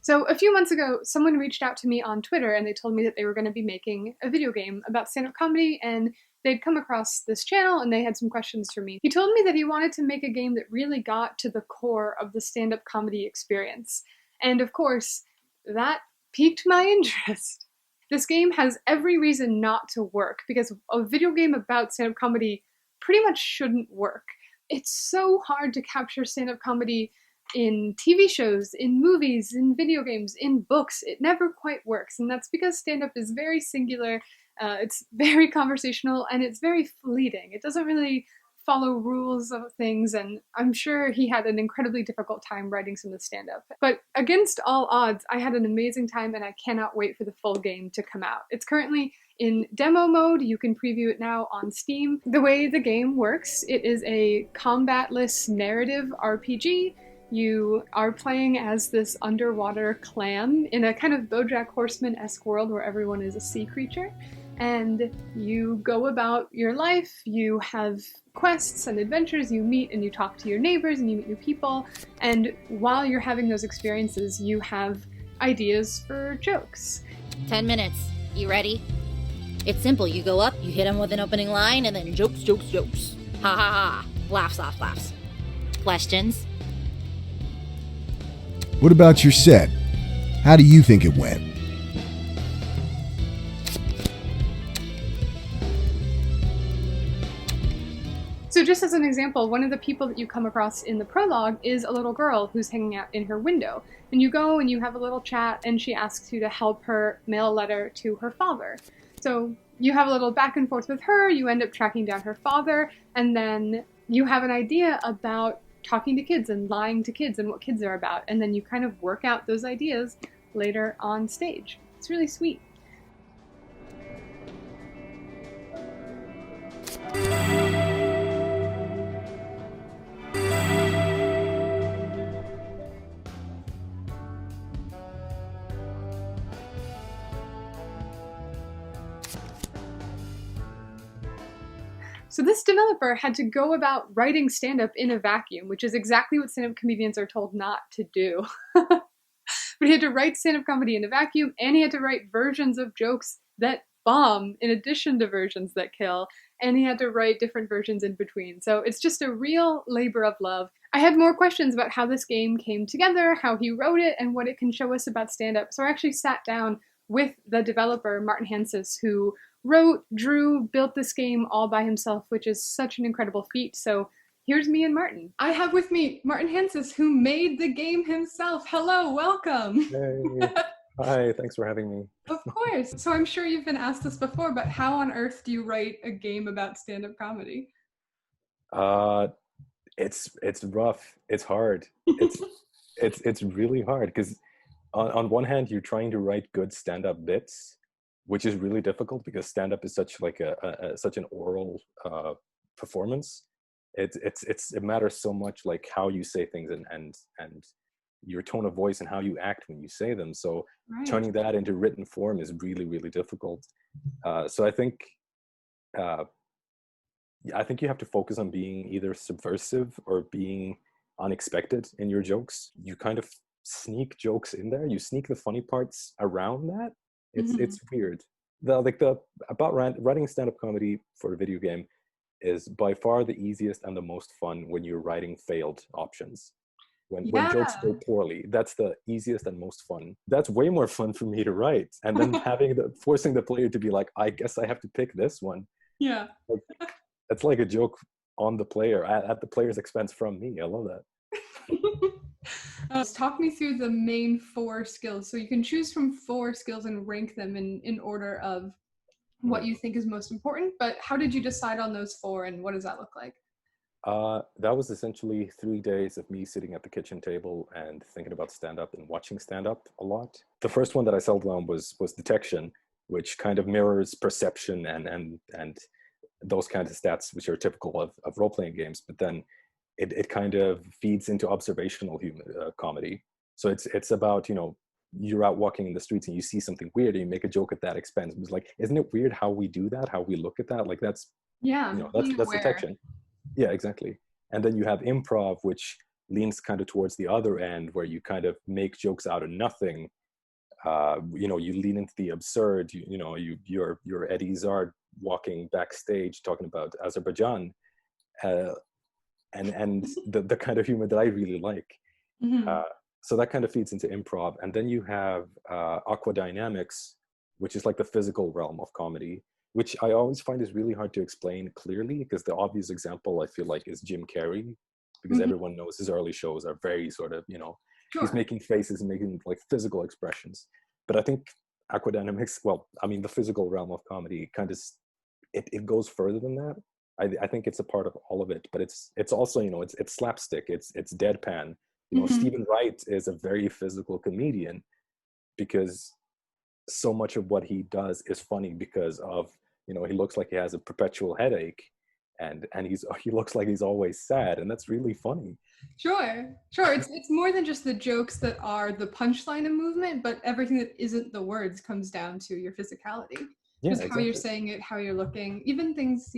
So a few months ago, someone reached out to me on Twitter and they told me that they were going to be making a video game about stand-up comedy, and they'd come across this channel and they had some questions for me. He told me that he wanted to make a game that really got to the core of the stand-up comedy experience. And of course, that piqued my interest. This game has every reason not to work because a video game about stand-up comedy pretty much shouldn't work. It's so hard to capture stand-up comedy in TV shows, in movies, in video games, in books. It never quite works, and that's because stand-up is very singular, it's very conversational, and it's very fleeting. It doesn't really follow rules of things, and I'm sure he had an incredibly difficult time writing some of the stand-up. But against all odds, I had an amazing time, and I cannot wait for the full game to come out. It's currently in demo mode. You can preview it now on Steam. The way the game works, it is a combatless narrative RPG. You are playing as this underwater clam in a kind of BoJack Horseman-esque world where everyone is a sea creature. And you go about your life, you have quests and adventures, you meet and you talk to your neighbors and you meet new people. And while you're having those experiences, you have ideas for jokes. 10 minutes. You ready? It's simple. You go up, you hit them with an opening line, and then jokes, jokes, jokes. Ha ha ha. Laughs, laughs, laughs. Questions? What about your set? How do you think it went? So just as an example, one of the people that you come across in the prologue is a little girl who's hanging out in her window. And you go and you have a little chat and she asks you to help her mail a letter to her father. So you have a little back and forth with her, you end up tracking down her father, and then you have an idea about talking to kids and lying to kids and what kids are about, and then you kind of work out those ideas later on stage. It's really sweet. So this developer had to go about writing stand-up in a vacuum, which is exactly what stand-up comedians are told not to do. But he had to write stand-up comedy in a vacuum, and he had to write versions of jokes that bomb in addition to versions that kill, and he had to write different versions in between. So it's just a real labor of love. I had more questions about how this game came together, how he wrote it, and what it can show us about stand-up. So I actually sat down with the developer, Martin Hanses, who wrote, drew, built this game all by himself, which is such an incredible feat. So here's me and Martin. I have with me Martin Hanses, who made the game himself. Hello, welcome. Hey. Hi, thanks for having me. Of course. So I'm sure you've been asked this before, but how on earth do you write a game about stand-up comedy? It's rough. It's hard. It's really hard because on one hand you're trying to write good stand-up bits, which is really difficult because stand-up is such like such an oral performance. It matters so much like how you say things and your tone of voice and how you act when you say them. So Right. turning that into written form is really, really difficult. So I think you have to focus on being either subversive or being unexpected in your jokes. You kind of sneak jokes in there. You sneak the funny parts around that. It's weird. About writing stand-up comedy for a video game is by far the easiest and the most fun when you're writing failed options. When jokes go poorly, that's the easiest and most fun. That's way more fun for me to write. And then forcing the player to be like, I guess I have to pick this one. Yeah. It's like a joke on the player at the player's expense from me. I love that. Talk me through the main 4 skills. So you can choose from 4 skills and rank them in order of what you think is most important. But how did you decide on those 4, and what does that look like? That was essentially 3 days of me sitting at the kitchen table and thinking about stand-up and watching stand-up a lot. The first one that I settled on was detection, which kind of mirrors perception and those kinds of stats which are typical of role-playing games, but then it kind of feeds into observational comedy. So it's about, you're out walking in the streets and you see something weird and you make a joke at that expense. It's like, isn't it weird how we do that, how we look at that? Like that's that's detection. Yeah, exactly. And then you have improv, which leans kind of towards the other end, where you kind of make jokes out of nothing. You lean into the absurd. Your Eddie Izzard walking backstage talking about Azerbaijan, and the kind of humor that I really like. Mm-hmm. So that kind of feeds into improv. And then you have aqua dynamics, which is like the physical realm of comedy, which I always find is really hard to explain clearly, because the obvious example I feel like is Jim Carrey, because everyone knows his early shows are very sort of, he's making faces and making like physical expressions. But I think aqua dynamics, the physical realm of comedy kind of, it goes further than that. I think it's a part of all of it, but it's also, it's slapstick, it's deadpan. Stephen Wright is a very physical comedian, because so much of what he does is funny because of, he looks like he has a perpetual headache, and he looks like he's always sad, and that's really funny. Sure. It's more than just the jokes that are the punchline and movement, but everything that isn't the words comes down to your physicality. Yeah, Just exactly. how you're saying it, how you're looking, even things,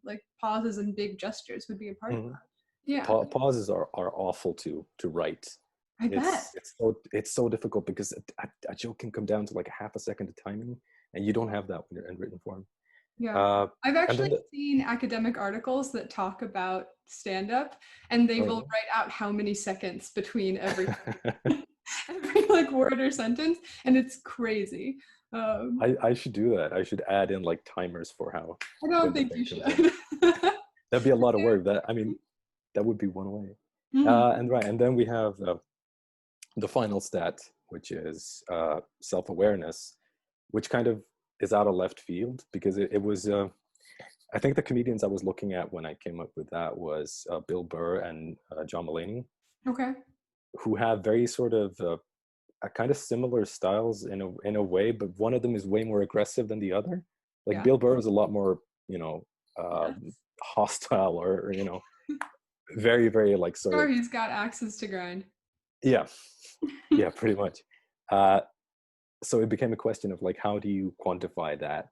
like pauses and big gestures would be a part of that. Yeah. Pauses are awful to write. I bet. It's so difficult, because a joke can come down to like a half a second of timing, and you don't have that when you're in written form. Yeah. I've actually seen academic articles that talk about stand-up, and they will write out how many seconds between every like word or sentence, and it's crazy. I should do that. I should add in like timers for how. I don't think you should. That'd be a lot of work. That would be one way. And then we have the final stat, which is self-awareness, which kind of is out of left field, because it was I think the comedians I was looking at when I came up with that was Bill Burr and John Mulaney, who have very sort of kind of similar styles in a way, but one of them is way more aggressive than the other. Like Bill Burr is a lot more hostile, or very, very like sort of. He's got axes to grind. Yeah, pretty much. So it became a question of like, how do you quantify that,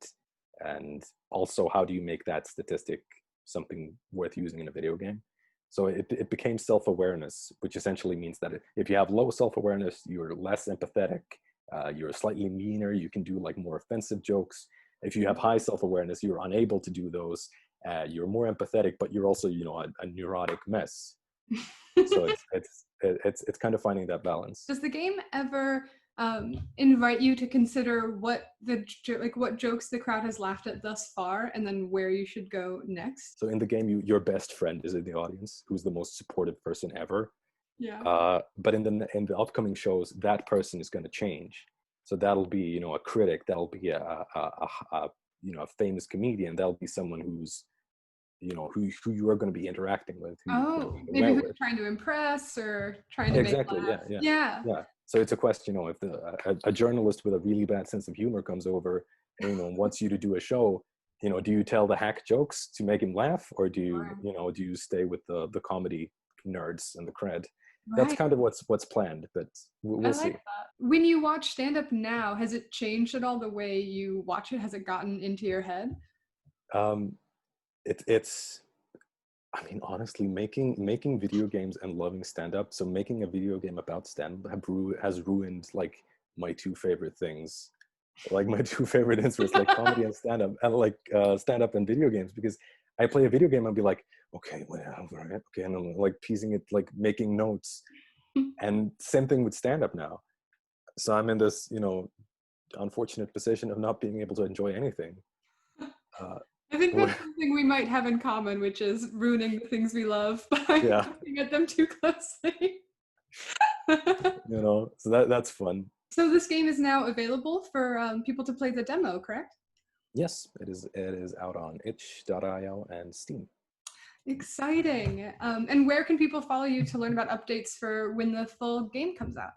and also how do you make that statistic something worth using in a video game? So it became self-awareness, which essentially means that if you have low self-awareness, you're less empathetic, you're slightly meaner, you can do like more offensive jokes. If you have high self-awareness, you're unable to do those. You're more empathetic, but you're also, a neurotic mess. So it's kind of finding that balance. Does the game ever invite you to consider what jokes the crowd has laughed at thus far, and then where you should go next? So in the game, your best friend is in the audience, who's the most supportive person ever. Yeah. But in the upcoming shows, that person is going to change. So that'll be, a critic. That'll be a famous comedian. That'll be someone who's, who you are going to be interacting with. Maybe who's trying to impress or trying to make laugh. Yeah. So it's a question, if a journalist with a really bad sense of humor comes over and wants you to do a show, do you tell the hack jokes to make him laugh, or do you, do you stay with the comedy nerds and the cred? Right. That's kind of what's planned, but we'll see. That. When you watch stand-up now, has it changed at all the way you watch it? Has it gotten into your head? It's honestly, making video games and loving stand-up. So making a video game about stand-up has ruined like my two favorite things, like my two favorite interests, like comedy and stand-up, and like stand-up and video games, because I play a video game and be like, okay, and I'm like piecing it, like making notes, and same thing with stand-up now. So I'm in this, unfortunate position of not being able to enjoy anything. I think that's something we might have in common, which is ruining the things we love by looking at them too closely. So that's fun. So this game is now available for people to play the demo, correct? Yes, it is. It is out on itch.io and Steam. Exciting. And where can people follow you to learn about updates for when the full game comes out?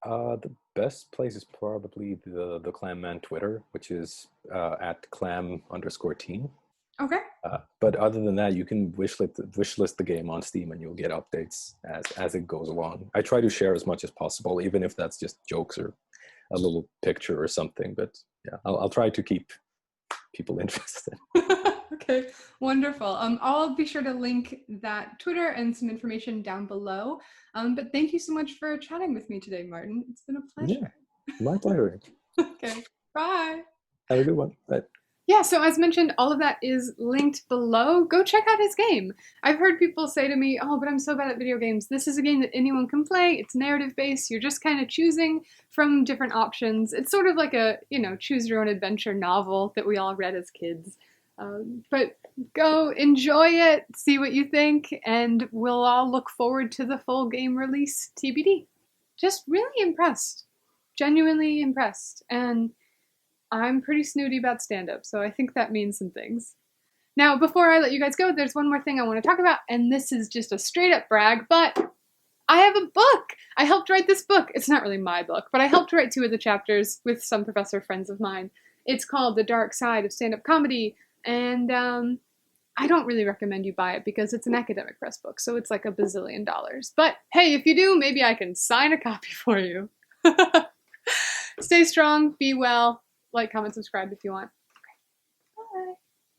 The best place is probably the Clam Man Twitter, which is at clam_team. Okay. But other than that, you can wishlist the game on Steam, and you'll get updates as it goes along. I try to share as much as possible, even if that's just jokes or a little picture or something. But yeah, I'll try to keep people interested. Okay, wonderful. I'll be sure to link that Twitter and some information down below. But thank you so much for chatting with me today, Martin. It's been a pleasure. Yeah, my pleasure. Okay, bye. Have a good one. Bye. Yeah, so as mentioned, all of that is linked below. Go check out his game. I've heard people say to me, oh, but I'm so bad at video games. This is a game that anyone can play. It's narrative-based. You're just kind of choosing from different options. It's sort of like a, choose-your-own-adventure novel that we all read as kids. But go enjoy it, see what you think, and we'll all look forward to the full game release TBD. Just really impressed. Genuinely impressed. And I'm pretty snooty about stand-up, so I think that means some things. Now, before I let you guys go, there's one more thing I want to talk about, and this is just a straight-up brag, but I have a book! I helped write this book. It's not really my book, but I helped write 2 of the chapters with some professor friends of mine. It's called The Dark Side of Stand-Up Comedy, and I don't really recommend you buy it because it's an academic press book, so it's like $1 bazillion. But hey, if you do, maybe I can sign a copy for you. Stay strong, be well. Like, comment, subscribe if you want.